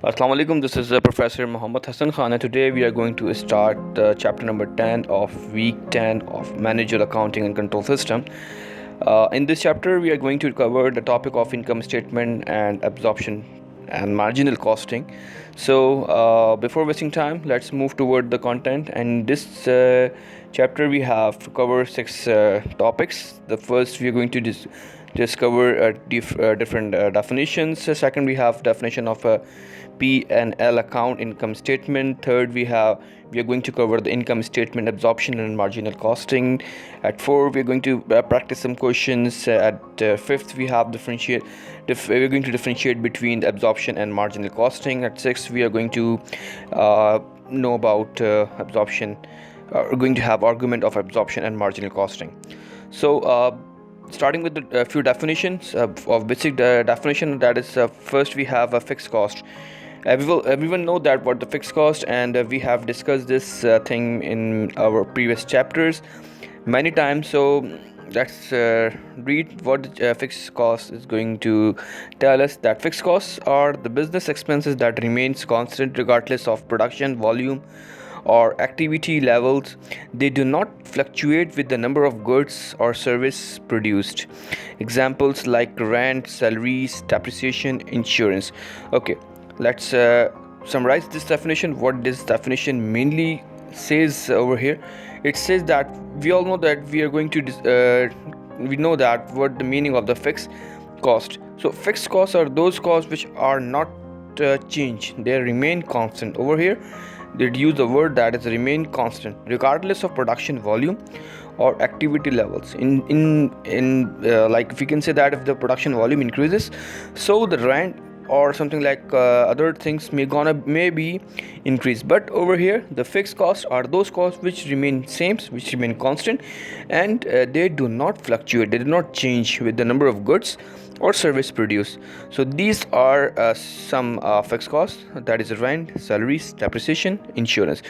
Assalamu alaikum. This is Professor M.Hassan.Khan, and today we are going to start chapter number 10 of week 10 of Managerial Accounting and Control System. In this chapter, we are going to cover the topic of income statement and absorption and marginal costing. So, before wasting time, let's move toward the content. And this chapter, we have to cover six topics. The first, we are going to discover different definitions. Second, we have definition of a P&L account, income statement. Third, we are going to cover the income statement, absorption and marginal costing. At 4, we're going to practice some questions. At 5th, we're going to differentiate between the absorption and marginal costing. At 6th, we are going to know about absorption. We're going to have argument of absorption and marginal costing. So, starting with a few definitions of basic definition, that is, first we have a fixed cost. Everyone know that what the fixed cost, and we have discussed this thing in our previous chapters many times. So let's read what the fixed cost is going to tell us. That fixed costs are the business expenses that remains constant regardless of production volume or activity levels. They do not fluctuate with the number of goods or service produced. Examples like rent, salaries, depreciation, insurance. Okay, let's summarize this definition. What this definition mainly says over here, it says that we all know that we are going to we know that what the meaning of the fixed cost. So fixed costs are those costs which are not changed, they remain constant. Over here they use the word that is remain constant regardless of production volume or activity levels. Like, if we can say that if the production volume increases, so the rent or something like other things may be increased. But over here the fixed costs are those costs which remain constant, and they do not fluctuate, they do not change with the number of goods or service produced. So these are some fixed costs, that is rent, salaries, depreciation, insurance.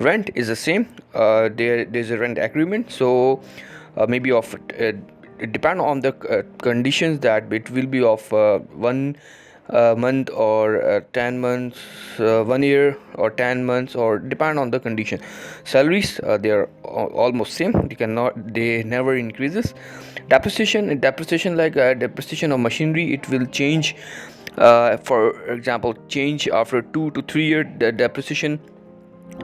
Rent is the same. There's a rent agreement, so maybe of it depend on the conditions, that it will be of 1 month or 10 months, 1 year or 10 months, or depend on the condition. Salaries, they are almost same, they never increases. Depreciation, like depreciation of machinery, it will change. For example, change after 2 to 3 year the depreciation,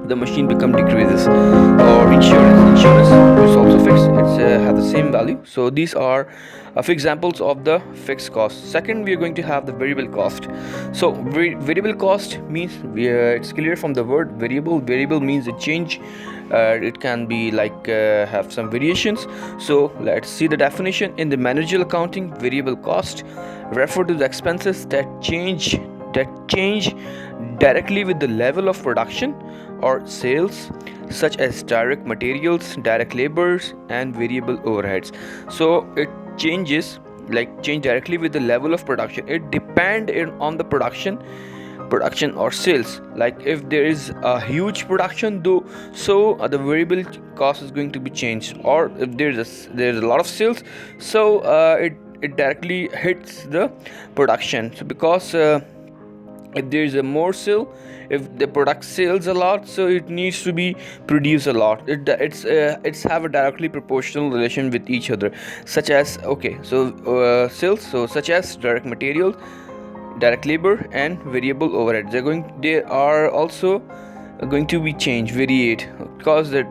the machine become decreases. Or insurance is also fixed, it's have the same value. So these are examples of the fixed cost. Second, we are going to have the variable cost. So variable cost means, it's clear from the word variable means a change. It can be like have some variations. So let's see the definition. In the managerial accounting, variable cost refer to the expenses that change directly with the level of production or sales, such as direct materials, direct labors, and variable overheads. So it change directly with the level of production. It depend on the production or sales. Like if there is a huge production, though, so the variable cost is going to be changed. Or if there's a lot of sales, so it directly hits the production. So because if there is a more sale, if the product sells a lot, so it needs to be produced a lot. It's have a directly proportional relation with each other, such as sales, so such as direct material, direct labor, and variable overhead. They are also going to be changed, variate, because the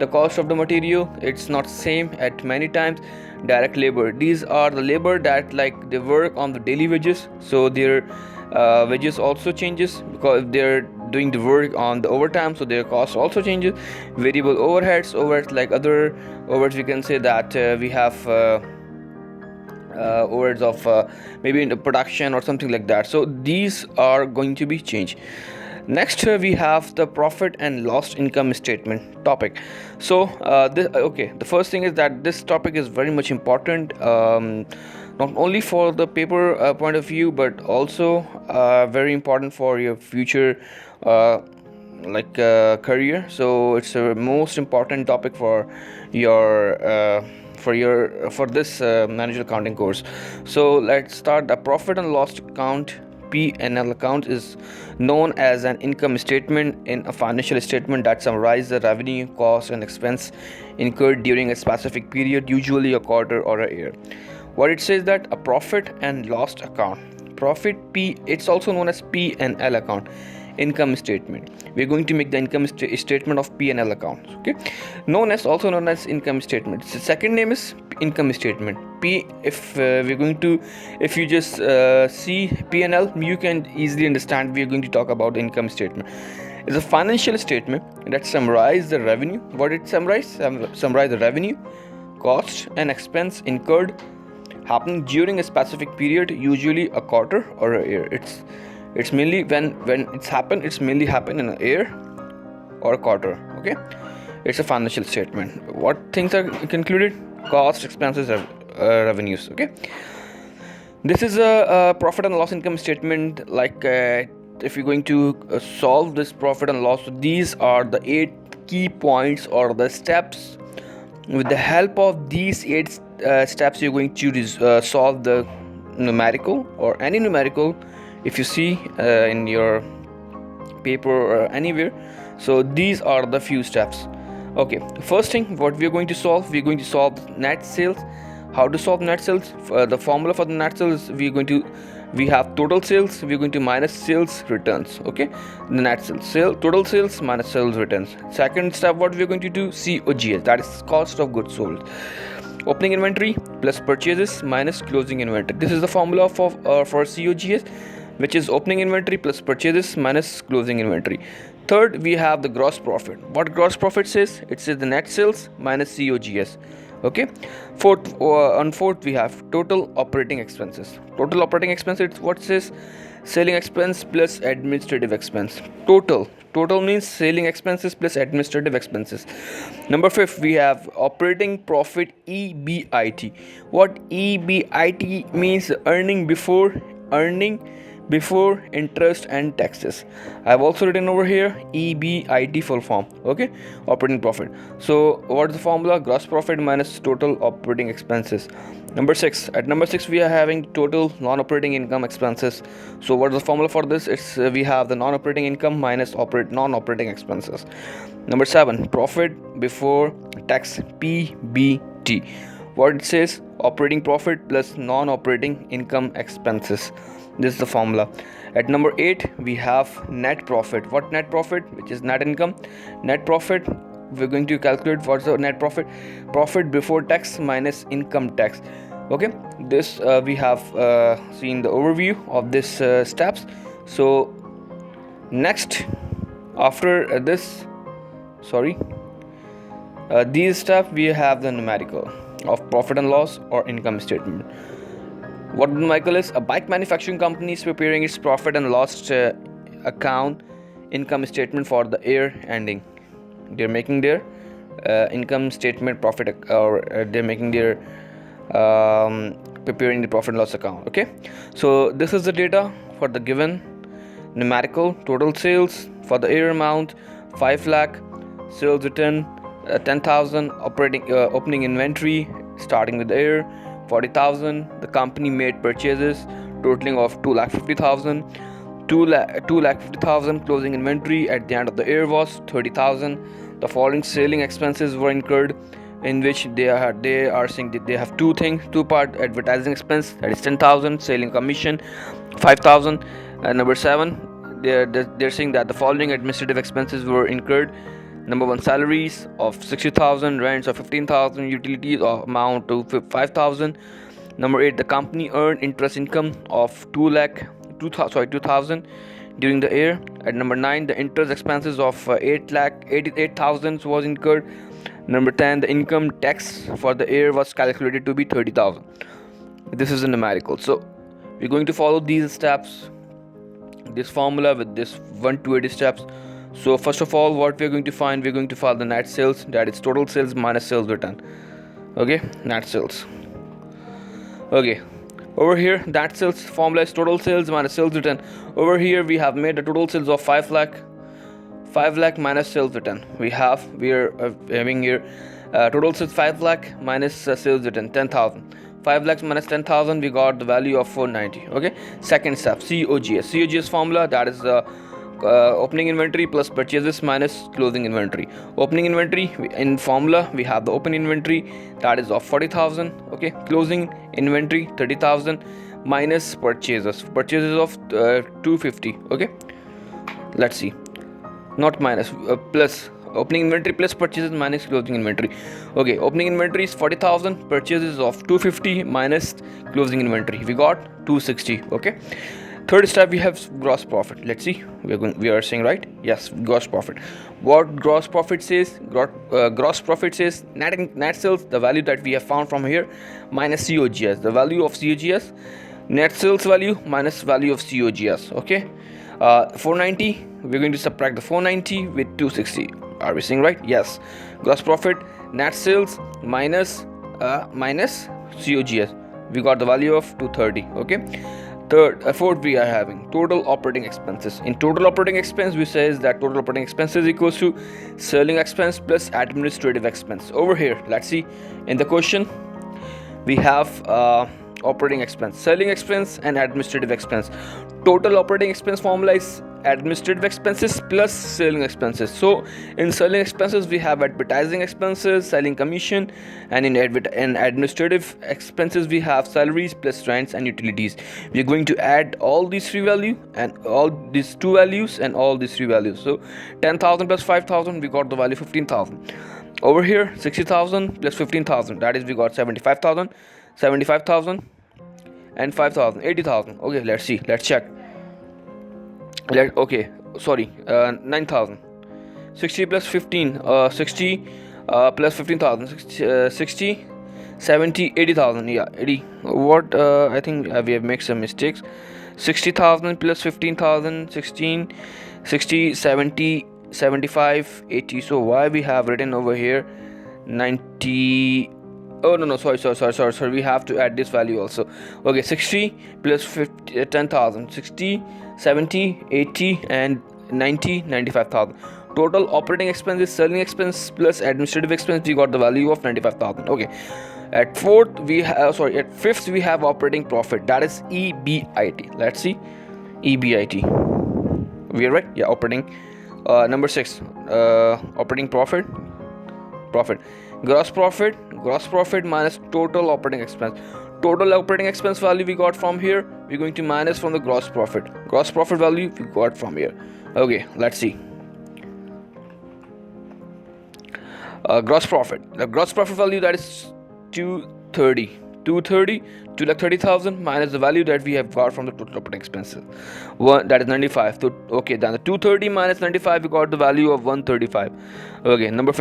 cost of the material, it's not same at many times. Direct labor, these are the labor that like they work on the daily wages, so their wages also changes, because if they're doing the work on the overtime, so their cost also changes. Variable overheads, like other overheads, we can say that we have overheads of maybe in the production or something like that. So these are going to be changed. Next, we have the profit and loss income statement topic. So the first thing is that this topic is very much important, not only for the paper point of view, but also very important for your future career. So it's a most important topic for your for this managerial accounting course. So let's start the profit and loss account P&L account is known as an income statement in a financial statement that summarizes the revenue, cost, and expense incurred during a specific period, usually a quarter or a year. What it says that a profit and loss account, it's also known as P&L account, income statement. We're going to make the income statement of P&L account, okay, also known as income statement. The second name is income statement. If you just see P&L, you can easily understand we are going to talk about the income statement. It's a financial statement that summarizes the revenue. What it summarize the revenue, cost, and expense incurred happening during a specific period, usually a quarter or a year. It's mainly when it's mainly happen in a year or a quarter, okay. It's a financial statement. What things are concluded? Cost, expenses, revenues, okay. This is a profit and loss income statement. If you're going to solve this profit and loss, these are the 8 key points or the steps. With the help of these 8 steps, you're going to solve the numerical or any numerical if you see in your paper or anywhere. So these are the few steps. Okay, first thing, what we're going to solve net sales. How to solve net sales? The formula for the net sales, we have total sales, we're going to minus sales returns, okay. The net sales, total sales minus sales returns. Second step, what we're going to do, COGS, that is cost of goods sold. Opening inventory plus purchases minus closing inventory. This is the formula for COGS, which is opening inventory plus purchases minus closing inventory. Third, we have the gross profit. What gross profit says? It says the net sales minus COGS, okay. Fourth, we have total operating expenses. Total operating expenses, what says? Selling expense plus administrative expense. Total means selling expenses plus administrative expenses. Number 5, we have operating profit, EBIT. What EBIT means? Earning before interest and taxes. I've also written over here EBIT full form, okay, operating profit. So what's the formula? Gross profit minus total operating expenses. Number 6, we are having total non-operating income expenses. So what's the formula for this? It's we have the non-operating income minus non-operating expenses. Number 7, profit before tax, PBT. What it says? Operating profit plus non-operating income expenses. This is the formula. At number 8, we have net profit. What net profit? Which is net income. Net profit, we're going to calculate what's the net profit. Profit before tax minus income tax, okay. This we have seen the overview of this steps. So next, after these steps, we have the numerical of profit and loss or income statement. What numerical is? A bike manufacturing company is preparing its profit and loss account income statement for the year ending. They're making their income statement profit, or they're making their preparing the profit and loss account, okay. So this is the data for the given numerical. Total sales for the year amount 5 lakh, sales return 10,000, opening inventory starting with the year 40,000. The company made purchases totaling of 2,50,000. 2,50,000 closing inventory at the end of the year was 30,000. The following selling expenses were incurred, in which they are saying that they have two part: advertising expense, that is 10,000, selling commission 5,000. Number 7, they're saying that the following administrative expenses were incurred. Number 1, salaries of 60,000, rents of 15,000, utilities of amount to 5,000. Number 8, the company earned interest income of 2,000 during the year. At number 9, the interest expenses of 88,000 was incurred. Number 10, the income tax for the year was calculated to be 30,000. This is a numerical. So we're going to follow these steps, this formula with this 1 to 8 steps. So first of all, what we're going to find the net sales, that is total sales minus sales return, okay. Net sales, okay. Over here, that sales formula is total sales minus sales return. Over here we have made the total sales of 5 lakh minus sales return. We are having here total sales 5 lakh minus sales return 10,000. 5 lakhs minus 10,000, we got the value of 490. Okay, second step, COGS formula, that is the opening inventory plus purchases minus closing inventory. Opening inventory, in formula we have the open inventory, that is of 40,000. Okay, closing inventory 30,000 minus purchases of 250. Okay, let's see, not minus, plus opening inventory plus purchases minus closing inventory. Okay, opening inventory is 40,000, purchases of 250 minus closing inventory, we got 260. Okay, third step, we have gross profit. Let's see, we are saying right, yes, gross profit. What gross profit says? Gross profit says net sales, the value that we have found from here, minus COGS, the value of COGS, net sales value minus value of COGS. Okay, 490, we're going to subtract the 490 with 260. Are we seeing right? Yes. Gross profit, net sales minus COGS, we got the value of 230. Okay, fourth, we are having total operating expenses. In total operating expense, we says that total operating expenses equals to selling expense plus administrative expense. Over here, let's see, in the question we have operating expense, selling expense and administrative expense. Total operating expense formula is administrative expenses plus selling expenses. So in selling expenses we have advertising expenses, selling commission, and in administrative expenses we have salaries plus rents and utilities. We are going to add all these three values and all these two values and all these three values. So 10,000 plus 5,000, we got the value 15,000. Over here 60,000 plus 15,000, that is we got 75,000 and 5,000, 80,000. Okay, let's see, let's check. Okay, sorry, 9,000. 60 plus 15, 60 plus 15,000, 60, 70, 80,000. Yeah, 80. What? I think we have made some mistakes. 60,000 plus 15,000, 16, 60, 70, 75, 80. So why we have written over here 90? Oh no, sorry, we have to add this value also. Okay, 60 plus 50, 10,000, 60, 70, 80 and 90, 95,000. Total operating expenses, selling expense plus administrative expense, we got the value of 95,000. Okay, at fifth we have operating profit, that is EBIT. Let's see, EBIT, we are right, yeah, operating. Number 6, operating profit. Gross profit minus total operating expense. Total operating expense value we got from here, we're going to minus from the gross profit value we got from here. Okay, let's see. Gross profit, the gross profit value, that is 230,000 minus the value that we have got from the total operating expenses, that is 95. So okay, then the 230 minus 95, we got the value of 135. Okay, number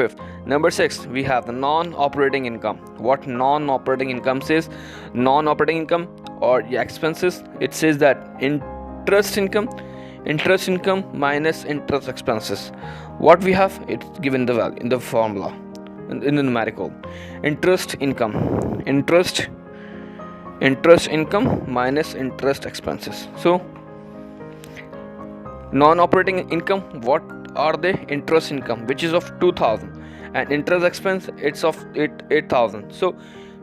6, we have the non-operating income. What non-operating income says? Non-operating income or expenses, it says that interest income minus interest expenses. What we have, it's given the value in the formula, in the numerical. Interest income minus interest expenses. So non-operating income, what are they? Interest income, which is of 2,000, and interest expense, it's of 8,000. So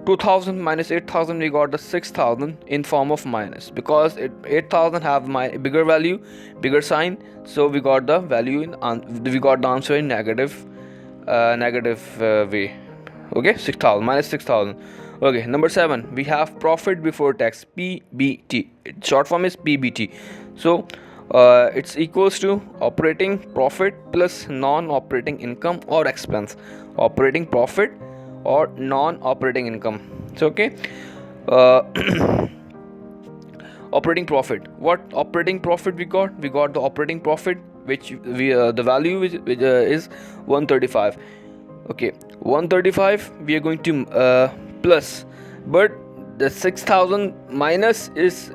2,000 minus 8,000, we got the 6,000 in form of minus, because 8,000 have my bigger value, bigger sign, so we got the value we got the answer in negative way. Okay, 6,000 minus 6,000. Okay, number 7, we have profit before tax, PBT. Short form is PBT. So it's equals to operating profit plus non-operating income or expense. Operating profit or non-operating income. So okay, operating profit. What operating profit we got? We got the operating profit, which the value is 135. Okay, 135 we are going to plus, but the 6,000 minus is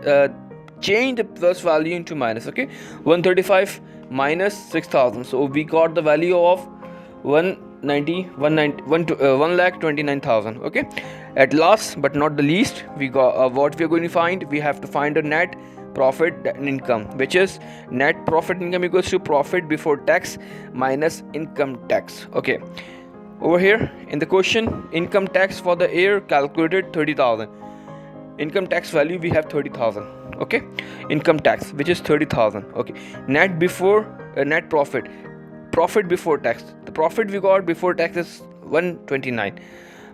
change the plus value into minus. Okay, 135 minus 6,000, so we got the value of 1,29,000. Okay, at last but not the least, we got what we are going to find. We have to find a net profit and income, which is net profit income equals to profit before tax minus income tax. Okay, over here in the question, income tax for the year calculated 30,000. income tax value we have 30,000. Okay, income tax which is 30,000. Okay, net before net profit before tax, the profit we got before tax is 129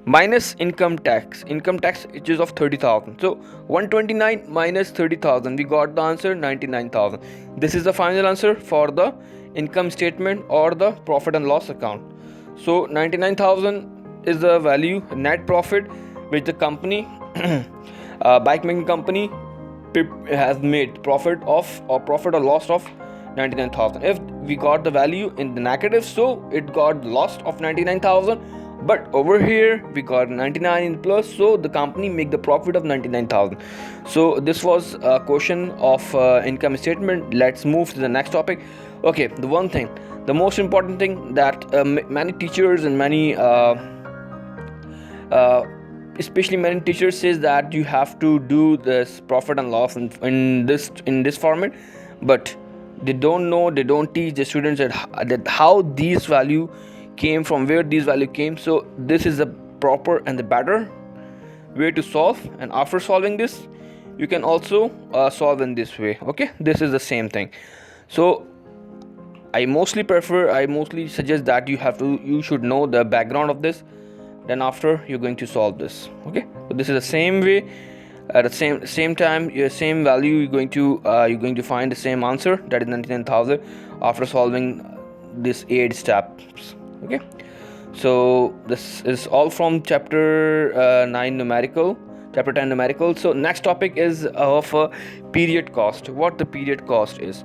minus income tax which is of 30,000. So 129 minus 30,000, we got the answer 99,000. This is the final answer for the income statement or the profit and loss account. So 99,000 is the value net profit which the company bike making company has made profit or loss of 99,000. If we got the value in the negative, so it got loss of 99,000, but over here we got 99 in plus, so the company make the profit of 99,000. So this was a question of income statement. Let's move to the next topic. Okay, the most important thing that many teachers and many especially many teachers says that you have to do this profit and loss in this format, but they don't teach the students that how these value came, from where these value came. So this is the proper and the better way to solve, and after solving this you can also solve in this way. Okay, this is the same thing. So I mostly suggest that you should know the background of this, then after you're going to solve this. Okay, so this is the same way. At the same time, your same value, you're going to find the same answer, that is 99,000, after solving this 8 steps. Okay, so this is all from chapter 10 numerical. So next topic is of period cost. What the period cost is,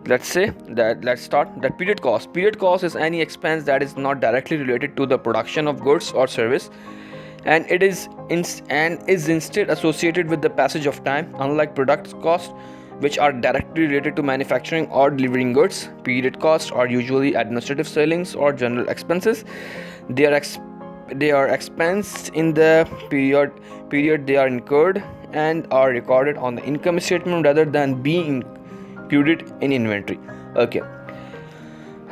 let's start that period cost is any expense that is not directly related to the production of goods or service, and it is instead associated with the passage of time. Unlike product cost, which are directly related to manufacturing or delivering goods, period costs are usually administrative, sellings, or general expenses. They are expensed in the period they are incurred and are recorded on the income statement rather than being included in inventory. Okay,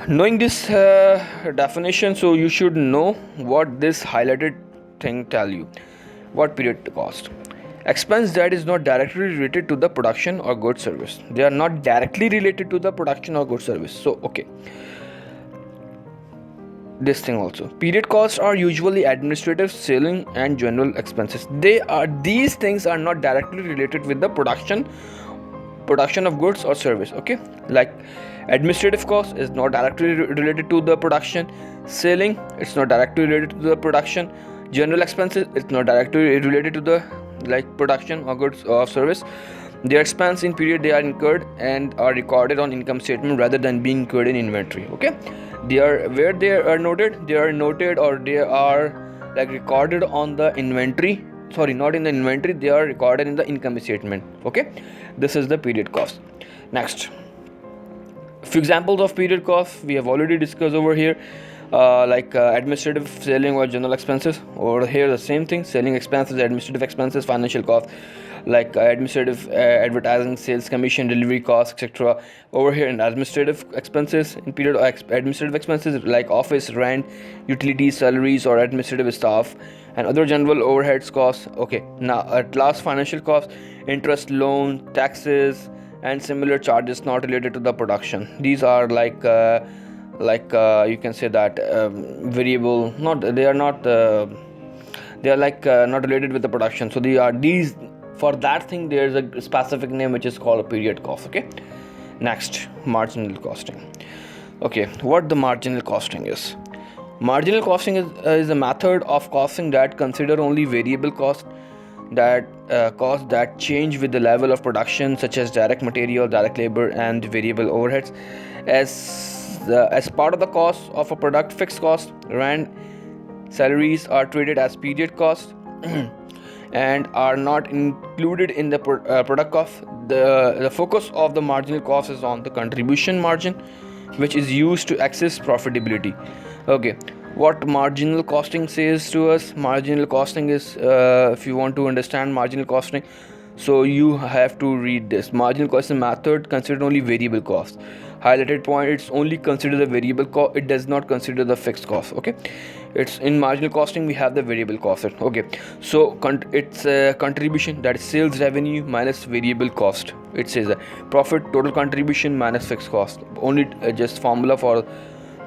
knowing this definition, so you should know what this highlighted thing tell you. What period cost? Expense that is not directly related to the production or good service. They are not directly related to the production or good service. So okay, this thing also, period costs are usually administrative, selling, and general expenses. These things are not directly related with the production of goods or service. Okay, like administrative cost is not directly related to the production, selling, it's not directly related to the production, general expenses, it's not directly related to the production or goods or service. Their expense in period they are incurred and are recorded on income statement rather than being incurred in inventory. Okay, they are noted or they are recorded on the inventory. Sorry, not in the inventory, they are recorded in the income statement. Okay, this is the period cost. Next, few examples of period cost we have already discussed over here, administrative, selling, or general expenses. Over here the same thing, selling expenses, administrative expenses, financial cost, administrative, advertising, sales commission, delivery costs, etc. Over here in administrative expenses, in period administrative expenses like office rent, utilities, salaries, or administrative staff, and other general overheads costs. Okay, now at last, financial costs, interest, loan, taxes, and similar charges not related to the production. These are you can say that variable, they are not related with the production. So these for that thing there is a specific name which is called a period cost. Okay, next, marginal costing. Okay, what the marginal costing is? Marginal costing is a method of costing that consider only variable costs that change with the level of production, such as direct material, direct labor, and variable overheads. As part of the cost of a product, fixed cost, rent, salaries are treated as period cost and are not included in the product cost. The focus of the marginal cost is on the contribution margin, which is used to access profitability. Okay, what marginal costing says to us? Marginal costing is, if you want to understand marginal costing, So you have to read this. Marginal costing method consider only variable cost. Highlighted point, it's only consider the variable cost, it does not consider the fixed cost. Okay, it's in marginal costing we have the variable cost. Okay, so it's a contribution, that is sales revenue minus variable cost. It says profit total contribution minus fixed cost. Only just formula for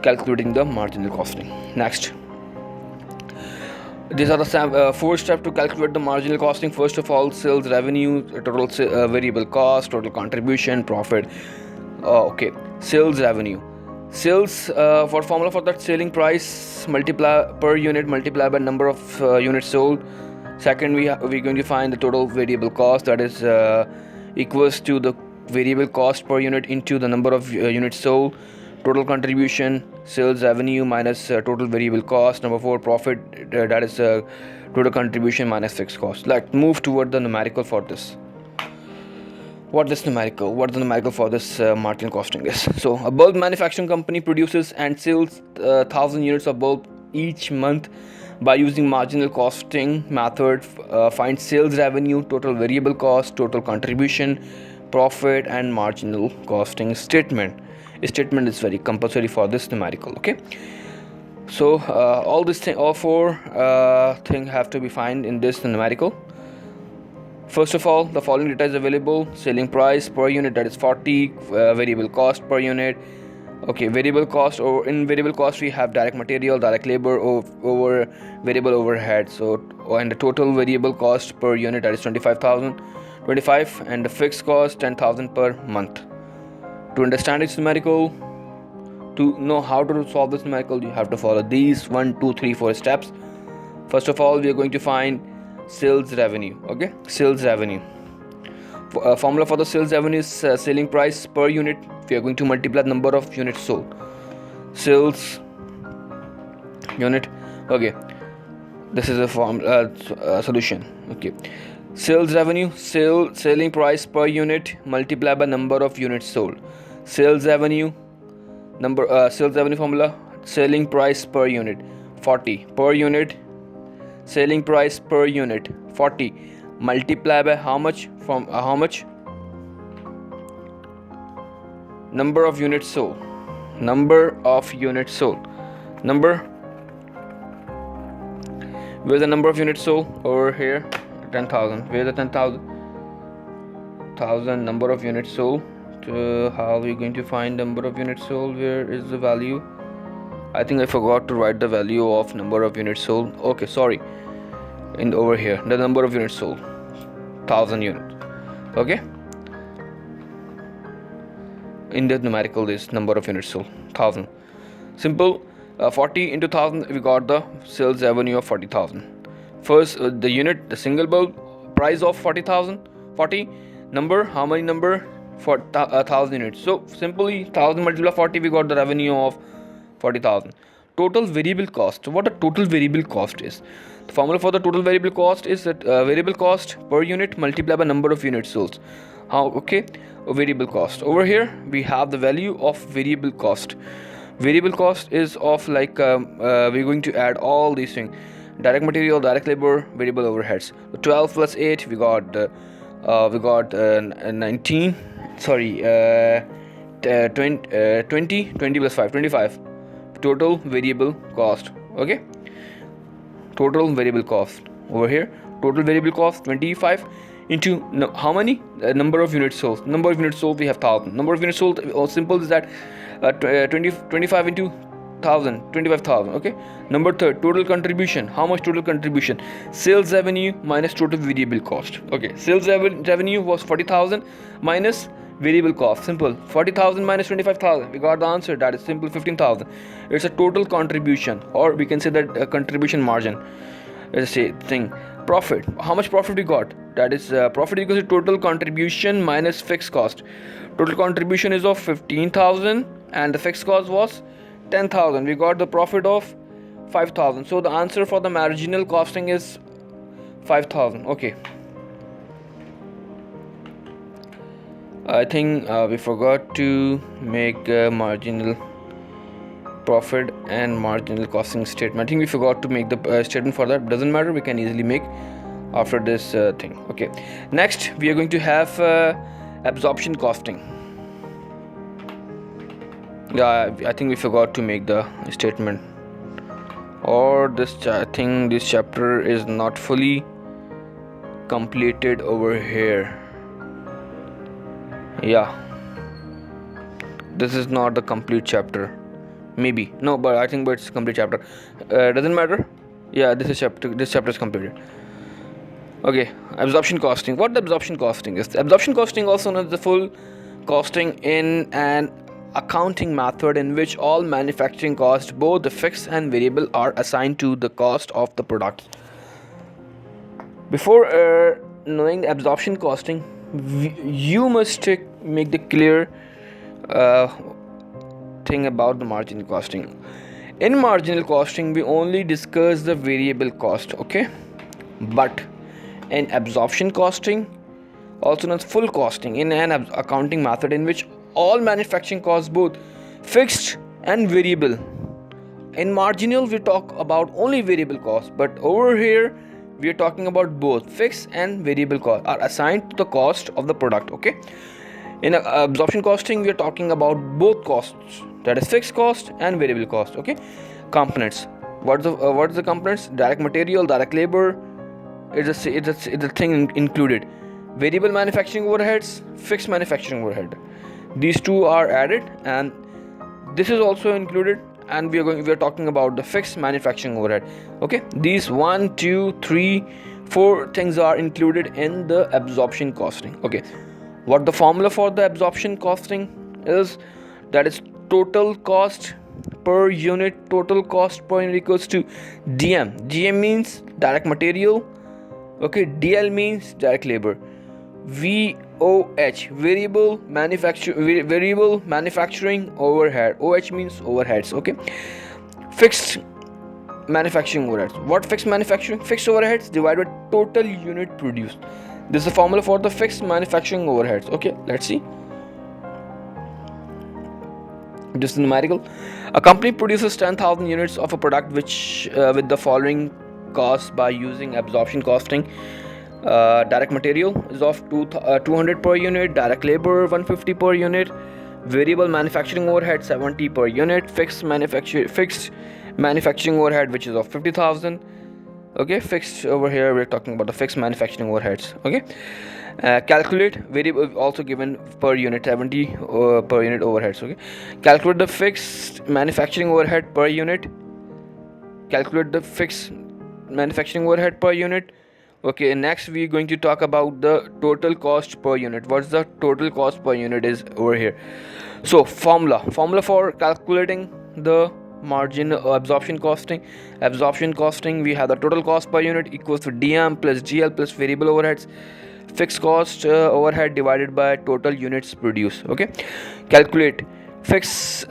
calculating the marginal costing. Next, these are the 4 steps to calculate the marginal costing. First of all, sales revenue, total variable cost, total contribution, profit. Okay, sales revenue. Sales for formula for that, selling price multiply per unit multiplied by number of units sold. Second, we're going to find the total variable cost, that is equals to the variable cost per unit into the number of units sold. Total contribution, sales revenue minus total variable cost. Number 4, profit, that is total contribution minus fixed cost. Let's move toward the numerical for this. What the numerical for this marginal costing is. So a bulb manufacturing company produces and sells 1,000 units of bulb each month. By using marginal costing method, find sales revenue, total variable cost, total contribution, profit, and marginal costing statement. A statement is very compulsory for this numerical. Okay, so all 4 things have to be found in this numerical. First of all, the following data is available: selling price per unit, that is 40, variable cost per unit. Okay, variable cost, or in variable cost we have direct material, direct labor over variable overhead. So and the total variable cost per unit, that is 25, and the fixed cost 10,000 per month. To understand its numerical, to know how to solve this numerical, you have to follow these 1, 2, 3, 4 steps. First of all, we are going to find sales revenue. Okay, sales revenue. Formula for the sales revenue is selling price per unit. We are going to multiply the number of units sold. Sales unit. Okay, this is a solution. Okay, sales revenue, selling price per unit multiplied by number of units sold. Sales revenue formula, selling price per unit 40 per unit. Selling price per unit 40 multiply by how much? From how much? Number of units sold. Where's the number of units sold? Over here, 10,000. Where's the 10,000 number of units sold? How are we going to find number of units sold? Where is the value? I think I forgot to write the value of number of units sold. Okay, sorry. Over here, the number of units sold, 1,000 units. Okay, in the numerical is number of units sold, 1,000. Simple. 40 into 1,000, we got the sales revenue of 40,000. First, the single bulb price of 40,000. 40 number, how many number? For 1,000 units. So simply 1,000 multiplied by 40, we got the revenue of 40,000. Total variable cost. What a total variable cost is? The formula for the total variable cost is that variable cost per unit multiplied by number of units sold. How? Okay, variable cost. Over here we have the value of variable cost. Variable cost is of like we're going to add all these things: direct material, direct labor, variable overheads. 12 plus 8, we got 19. Sorry, 20 plus 5, 25. Total variable cost. Okay, total variable cost over here. Total variable cost 25 into how many? Number of units sold. Number of units sold, we have 1,000. Number of units sold, simple is that 25 into 1,000, 25,000. Okay. Number third, total contribution. How much total contribution? Sales revenue minus total variable cost. Okay, sales revenue was 40,000 minus variable cost. Simple. 40,000 minus 25,000, we got the answer. That is simple, 15,000. It's a total contribution, or we can say that a contribution margin. Let's say thing. Profit. How much profit we got? That is profit equals to total contribution minus fixed cost. Total contribution is of 15,000 and the fixed cost was 10,000. We got the profit of 5,000. So the answer for the marginal costing is 5,000. Okay. I think we forgot to make marginal profit and marginal costing statement. I think we forgot to make the statement for that. Doesn't matter, we can easily make. after this thing. Okay, next we are going to have absorption costing. Yeah, I think we forgot to make the statement, or I think this chapter is not fully completed over here. Yeah, this is not the complete chapter. Maybe no, but I think it's a complete chapter. Doesn't matter. Yeah, this chapter is completed. Okay, absorption costing. What the absorption costing is? Absorption costing, also known as the full costing in an accounting method in which all manufacturing costs, both the fixed and variable, are assigned to the cost of the product. Before knowing the absorption costing, you must make the clear thing about the marginal costing. In marginal costing, we only discuss the variable cost, okay? But in absorption costing, also known as full costing, in an accounting method in which all manufacturing costs, both fixed and variable. In marginal, we talk about only variable costs, but over here we are talking about both fixed and variable costs are assigned to the cost of the product. Okay, in absorption costing, we are talking about both costs, that is fixed cost and variable cost. Okay, components. What is the components? Direct material, direct labor. It's a thing included. Variable manufacturing overheads, fixed manufacturing overhead. These two are added, and this is also included. And we are talking about the fixed manufacturing overhead. Okay, these 1, 2, 3, 4 things are included in the absorption costing. Okay, what the formula for the absorption costing is? That is total cost per unit. Total cost per unit equals to DM. DM means direct material. Okay, DL means direct labor. VOH, variable manufacturing overhead. OH means overheads. Okay, fixed manufacturing overheads. What fixed manufacturing? Fixed overheads divided by total unit produced. This is the formula for the fixed manufacturing overheads. Okay, let's see. Just numerical. A company produces 10,000 units of a product which with the following costs by using absorption costing. Direct material is of 200 per unit, direct labor 150 per unit, variable manufacturing overhead 70 per unit, fixed manufacturing overhead which is of 50,000. Okay, fixed over here we're talking about the fixed manufacturing overheads. Okay, calculate variable also given per unit 70 per unit overheads. Okay, calculate the fixed manufacturing overhead per unit. Calculate the fixed manufacturing overhead per unit. Okay, next we're going to talk about the total cost per unit. What's the total cost per unit is over here. So formula for calculating the margin absorption costing, we have the total cost per unit equals to DM plus GL plus variable overheads, fixed cost overhead divided by total units produced. Okay, calculate fixed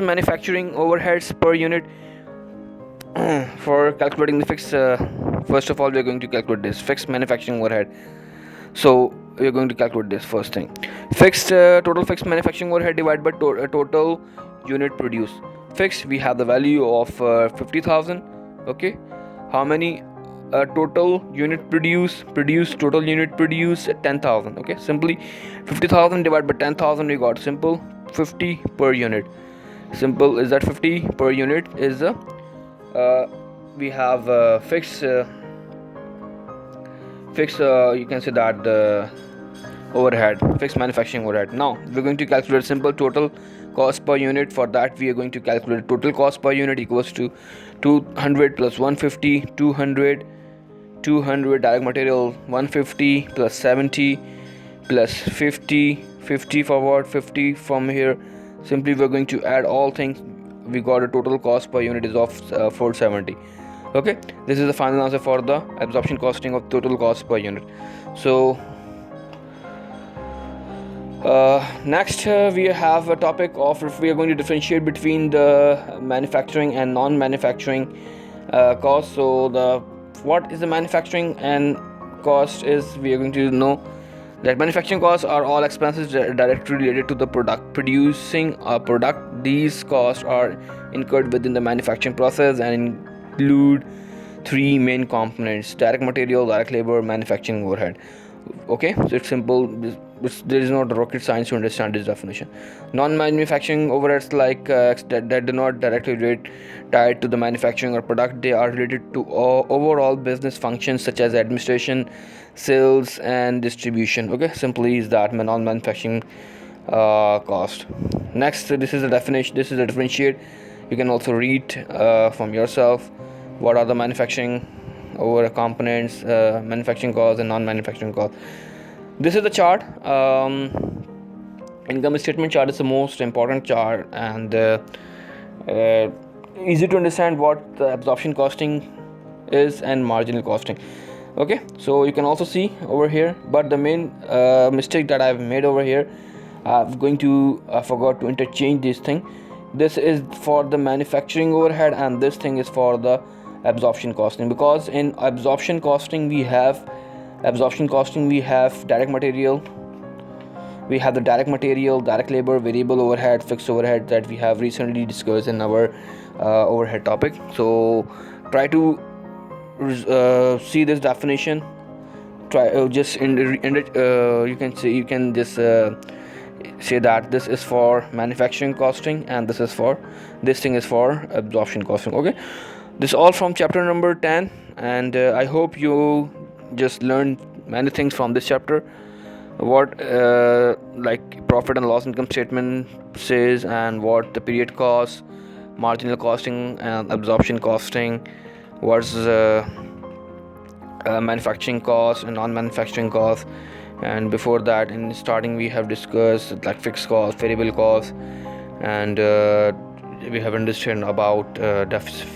manufacturing overheads per unit. For calculating the fixed, first of all we are going to calculate this fixed manufacturing overhead. So we are going to calculate this first thing. Fixed total fixed manufacturing overhead divided by total unit produced. Fixed, we have the value of 50,000. Okay, how many total unit produced total unit produced 10,000. Okay, simply 50,000 divided by 10,000, we got simple 50 per unit. Simple is that 50 per unit is the we have fixed you can say that the overhead, fixed manufacturing overhead. Now we're going to calculate simple total cost per unit. For that we are going to calculate total cost per unit equals to 200 plus 150, 200 direct material 150 plus 70 plus 50 forward 50 from here. Simply we're going to add all things. We got a total cost per unit is of 470. Okay, this is the final answer for the absorption costing of total cost per unit. So next we have a topic of if we are going to differentiate between the manufacturing and non-manufacturing costs. So what is the manufacturing and cost is we are going to know that manufacturing costs are all expenses directly related to the producing a product. These costs are incurred within the manufacturing process and include three main components: direct material, direct labor, manufacturing overhead. Okay, so it's simple. There is not rocket science to understand this definition. Non-manufacturing overheads, like that do not directly relate tied to the manufacturing or product. They are related to overall business functions such as administration, sales, and distribution. Okay, simply is that non-manufacturing cost. Next, this is the definition. This is a differentiate. You can also read from yourself what are the manufacturing over components, manufacturing costs and non-manufacturing costs. This is the chart. Income statement chart is the most important chart, and easy to understand what the absorption costing is and marginal costing. Okay, so you can also see over here, but the main mistake that I've made over here, I forgot to interchange this thing. This is for the manufacturing overhead and this thing is for the absorption costing, because in absorption costing we have direct material, we have the direct material, direct labor, variable overhead, fixed overhead that we have recently discussed in our overhead topic. So try to see this definition. Try just you can just say that this is for manufacturing costing and this thing is for absorption costing. Okay, this is all from chapter number 10, and I hope you just learned many things from this chapter. What like profit and loss income statement says, and what the period cost, marginal costing, and absorption costing, what's manufacturing cost and non-manufacturing cost. And before that, in starting, we have discussed like fixed cost, variable cost, and we have understood about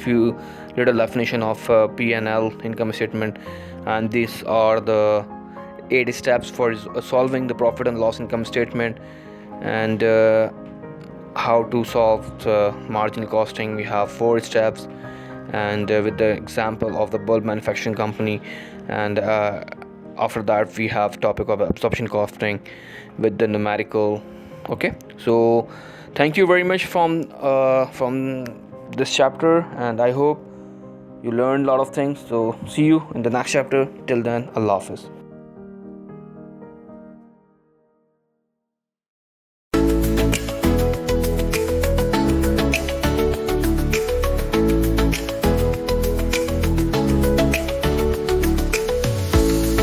few little definition of P&L, income statement, and these are the 8 steps for solving the profit and loss income statement. And how to solve the marginal costing, we have 4 steps, and with the example of the bulb manufacturing company. And after that we have topic of absorption costing with the numerical. Okay, so thank you very much from this chapter, and I hope you learned a lot of things. So see you in the next chapter. Till then, Allah Hafiz.